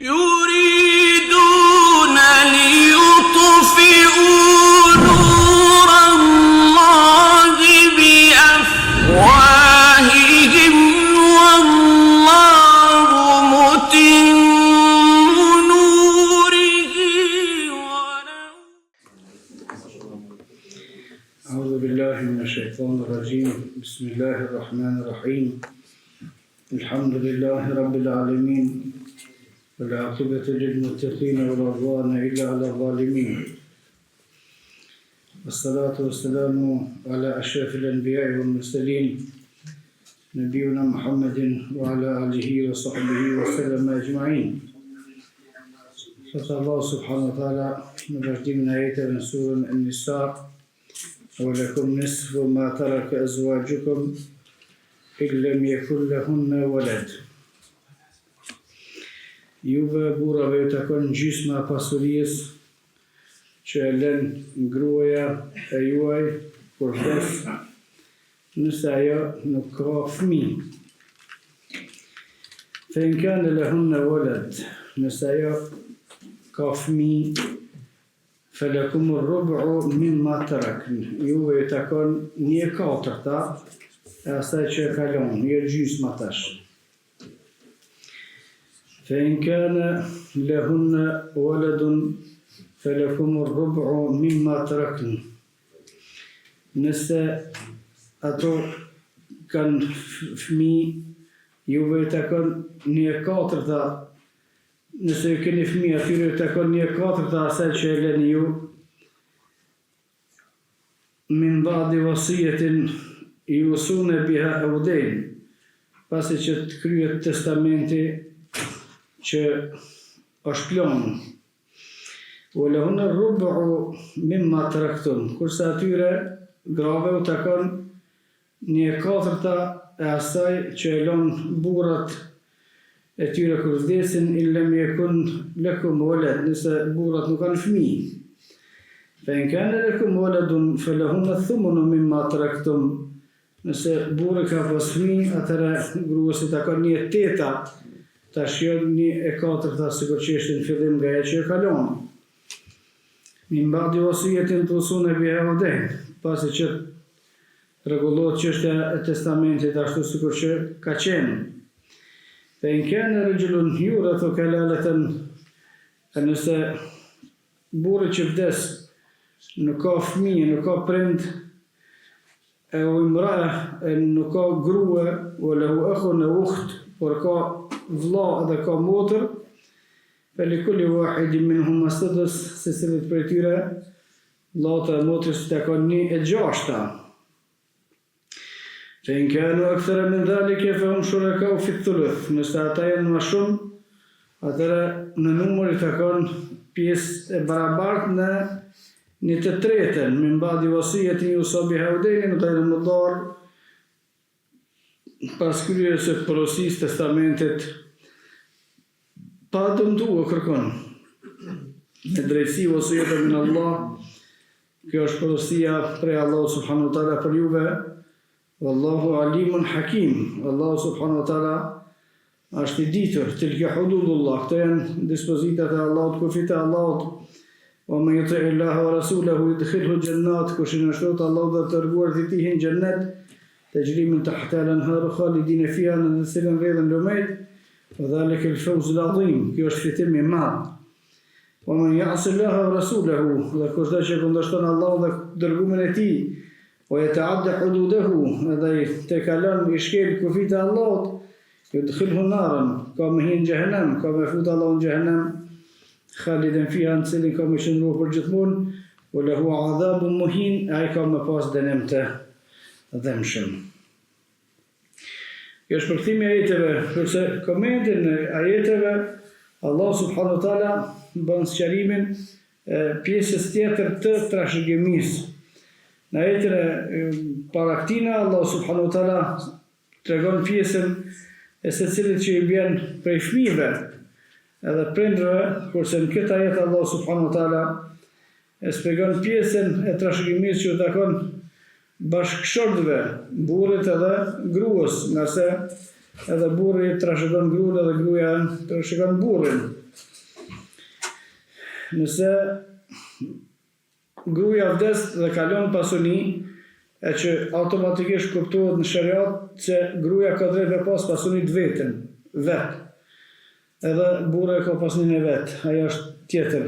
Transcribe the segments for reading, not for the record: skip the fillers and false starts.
يريدون ليطفئوا نور الله بأفواههم والله متم نوره ولو. أعوذ بالله من الشيطان الرجيم. بسم الله الرحمن الرحيم. الحمد لله رب العالمين والعاقبة للمتقين ولا عدوان إلا على الظالمين والصلاة والسلام على أشرف الأنبياء والمرسلين نبينا محمد وعلى آله وصحبه وسلم أجمعين. فقال الله سبحانه وتعالى نبرد من آية من سورة النساء ولكم نصف ما ترك أزواجكم إن لم يكن لهن ولد. Juve burrave ju takon gjysma e pasurisë që e lën gruaja e juaj kur vdes, nëse ajo nuk ka fëmijë. Fe in kana lahunna walad, nëse ajo ka fëmijë, felakum ar-rub'u mimma tarakn. Juve ju takon 1/4 e asaj që e kalon, jo gjysma tash. فإن كان لهن ولد فلكم الربع مما تركن. Nëse ato kanë fëmijë, juve takon 1/4, nëse ju keni fëmijë, atyre takon 1/4 asaj që e lëni ju, min ba'di wasiyetin yusuna biha aw dayn, pasi që të kryet testamenti që është lënë. Walahunna ar-rub'u mimma taraktum, kurse atyre grave u takon 1/4 e asaj që e lën burrat e tyre kur vdesin, illam yakun lakum walad, nëse burrat nuk kanë fëmijë. Fa in kana lakum waladun falahunna ath-thumnu mimma taraktum, nëse burri ka pas fëmijë, atëra gruas i takon 1/8, tash jo 1/4 sikur që ishte në fillim nga ajo që e kalon. Min ba'di wasiyetin tusuna biha aw dayn, pasi që rregullohet çështja e testamentit ashtu sikur që ka qenë. Fa in kana rajulun yurathu kalalatan, nëse burri që vdes nuk ka fëmijë, nuk ka prind, e imra'a nuk ka grua, wala hu akhun aw ukht, por ka vlla dhe ka motër, felikulli wahidin minhum as-sudus, secilit prej tyre, vllata e motrës takon 1/6. Fa in kanu akthara min dhalika fahum shuraka'u fi ath-thuluth, nëse ata janë më shumë, atëra në numër i takon pjesë e barabartë në 1/3, min ba'di wasiyetin yusa biha aw daynin ghayra mudar, pas kryerjes së porosisë testamentit, pa dëmtuar kërkon. Me drejtësi wasiyeta min Allah, kjo është porosia prej Allahut subhanahu wa taala për juve. Wallahu alimun hakim. Allahu subhanahu wa taala është i ditur. Tilka hududullah, këto janë dispozitat e Allahut, kufit e Allahut. Wa man yuti' Allaha wa rasulahu yudkhilhu jannat, kush i nështrojë Allahut dhe të dërguarit e tij në xhennet, تجري من تحتها الأنهار خالدين فيها نسلم غير اللميت وذلك الفوز العظيم. Kjo është fitim i madh. ومن يعص الله ورسوله, dhe kush që kundërshton Allahun dhe dërgumin e tij, ويتعدى حدوده, edhe të kalon i shkel kufit e Allahut, yudkhilhu naran, ka me hin xhehenem, ka me fut Allahun në xhehenem, khalidan fiha, në cilin ka me qëndruar për gjithmonë, وله عذاب مهين, ai ka me pas dënim të dhemshëm. Kjo është përkthimi i ajeteve, kurse komentin e ajeteve, Allah subhanahu wa taala bën sqarimin pjesës tjetër të trashëgimisë. Në ajetin e para këtina, Allah subhanahu wa taala tregon pjesën e secilit që i bjen prej fëmijëve edhe prindërve, kurse në këtë ajet Allah subhanahu wa taala e shpjegon pjesën e trashëgimisë që u takon bashkëshortëve, burrit edhe gruas, nëse edhe burri trashëgon gruan edhe gruaja trashëgon burrin. Nëse gruaja vdes dhe kalon pasuni, e që automatikisht kuptohet në shariat se gruaja ka drejt me pas pasuni të vetën, vetë. Edhe burri ka pasuninë e vet, ajo është tjetër.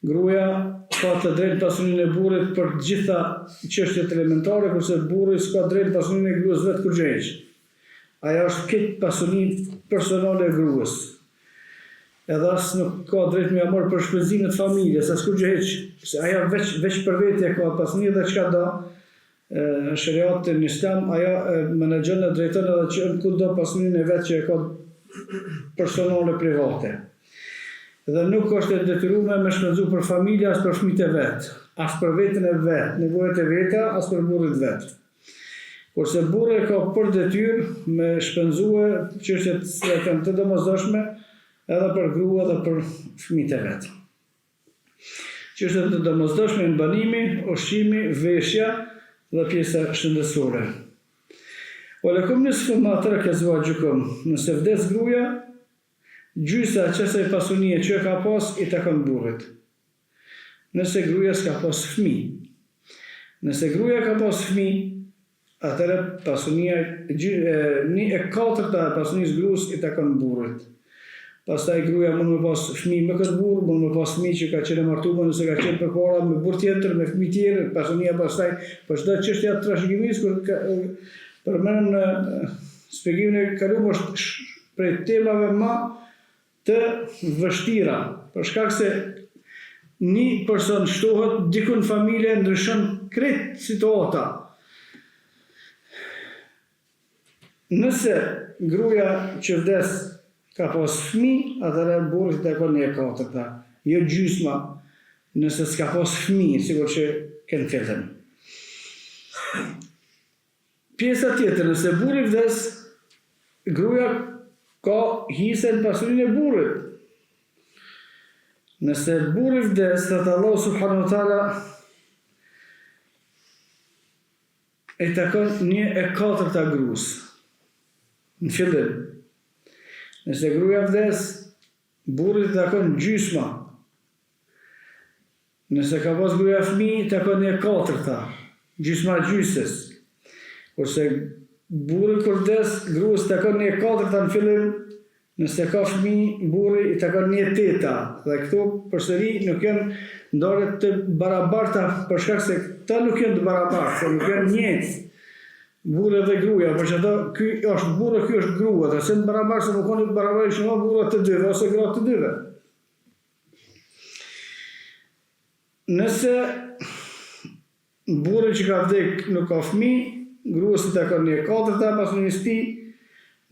Gruaja ka të drejtë pasuninë e burrit për të gjitha çështjet elementare, kurse burri s'ka drejtë pasuninë e gruas vet kur gjej. Ajo është këtë pasuni personale e gruas. Edhe as nuk ka drejtë me marr për shpenzimet e familjes, as kur gjej, se ajo veç për vetë ka pasuni dhe çka do. Shariati në Islam ajo menaxhon e drejton edhe që kudo pasuninë e vet që e ka personale private. Dhe nuk është e detyruar me shpenzu për familje as për fëmijët e vet, as për veten e vet, nevojat e veta, as për burrin vet. Kurse burri ka për detyrë me shpenzue çështjet që kanë të domosdoshme edhe për grua dhe për fëmijët e vet. Çështjet të domosdoshme në banimi, ushqimi, veshja dhe pjesa shëndetësore. Walakum nisfu ma taraka azwajukum. Nëse vdes gruaja, gjysa çësaj pasunie që ka pas i takon burrit. Nëse gruaja s'ka pas fëmijë. Nëse gruaja ka pas fëmijë, atëherë pasunia 1/4 e pasunisë gruas i takon burrit. Pastaj gruaja mund me pas fëmijë me këtë burr, mund me pas fëmijë që ka qenë martuar nëse ka qenë përpara me burr tjetër, me fëmijë tjerë, pasunia pastaj për çdo çështje të trashëgimisë kur përmendëm në shpjegimin e kaluar është prej temave më të vështira, për shkak se një person shtohet, diku në familje ndryshon krejt situata. Nëse gruaja që vdes ka pas fëmijë, atëherë burri takon 1/4, jo gjysma, nëse s'ka pas fëmijë, sikur që kënë fillën. Pjesa tjetër, nëse burri vdes, gruaja ka hise në pasurinë e burrit. Nëse burri vdes, thëtë Allah subhanahu wa taala e takon 1/4 gruas. Në fillim. Nëse gruaja vdes, burri takon gjysma. Nëse ka pas gruaja fëmijë, takon 1/4, gjysma gjysës. Kurse burri kur vdes, gruas takon 1/4 në fillim, nëse ka fëmijë, burri i takon 1/8. Dhe këto përsëri nuk janë ndarje të barabarta, për shkak se këta nuk janë të barabarta, nuk janë njëjtë. Burri dhe gruaja, por çdo ky është burri, ky është grua, dhe se në barabartë se nuk kanë të barabartë shumë burra të dyve ose gra të dyve. Nëse burri që ka vdek nuk ka fëmijë, gruas i takon 1/4 pasunisë së tij,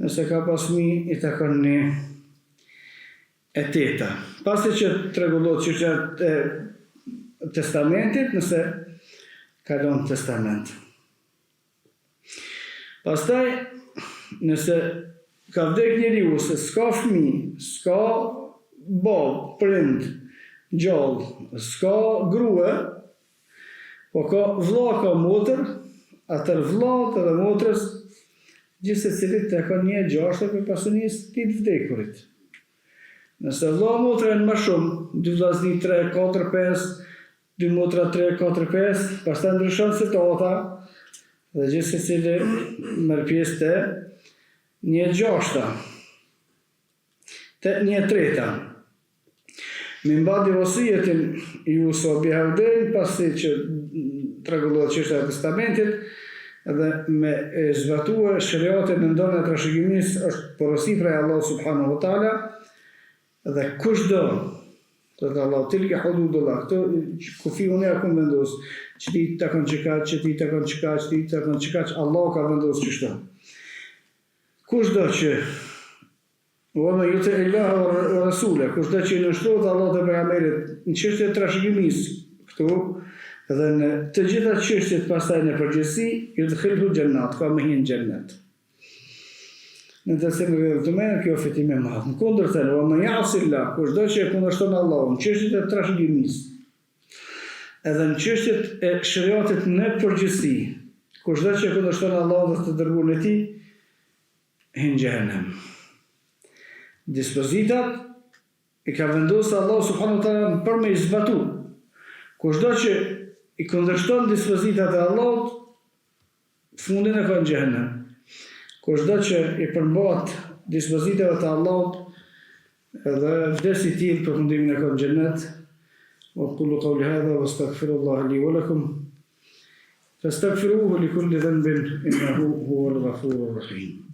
nëse ka pas fëmijë i takon 1/8. Pasi që rregullohet çështja e testamentit, nëse kalon testament. Pastaj, nëse ka vdek njeriu se s'ka fëmijë, s'ka bab, prind, gjallë, s'ka grua, po ka vlla, ka motër, atër vllat edhe motrës gjithse cilit të ka 1/6 për pasunisë të vdekurit. Nëse vlla motra janë më shumë, 2 vllazni 3, 4, 5, 2 motra 3, 4, 5, pastaj ndryshon situata dhe gjithse cili merr pjesë të 1/6, të 1/3. Min ba'di wasiyetin yusa biha al-dayn, pasi që rregullohet çështja e testamentit dhe me zbatuar shariatin në ndonë e trashëgimisë është porosi prej Allah subhanahu wa taala dhe kushdo të Allah tilka hududullah, këto kufi unë ja kam vendos, që ti takon çka, që ti takon çka, që ti takon çka, Allah ka vendosur çështën. Kushdo që وَمَنْ يُطِعِ اللَّهَ وَرَسُولَهُ, kushdo që nështrohet Allah dhe pejgamberit në çështje të trashëgimisë këtu dhe në të gjitha çështjet pastaj në përgjithësi, yudkhilhu jannat, ka me hinë xhennet. Në të cilën e vëmendën kjo fitim e madh. Në kundërtën, وَمَنْ يَعْصِ اللَّهَ, kushdo që e kundërshton Allahun në çështjet e trashëgimisë, edhe në çështjet e shariatit në përgjithësi, kushdo që e kundërshton Allahun dhe të dërguarin e tij, hin xhehenem. Dispozitat i ka vendosur Allah subhanahu wa taala për me i zbatu. Kushdo që i kundërshton dispozitat e Allahut, fundin e ka në xhehenem. Kushdo që i përmbat dispozitave të Allahut, edhe vdesi i tillë përfundimin e ka në xhennet. وأقول قولي هذا وأستغفر الله لي ولكم فاستغفروه لكل ذنب إنه هو الغفور الرحيم.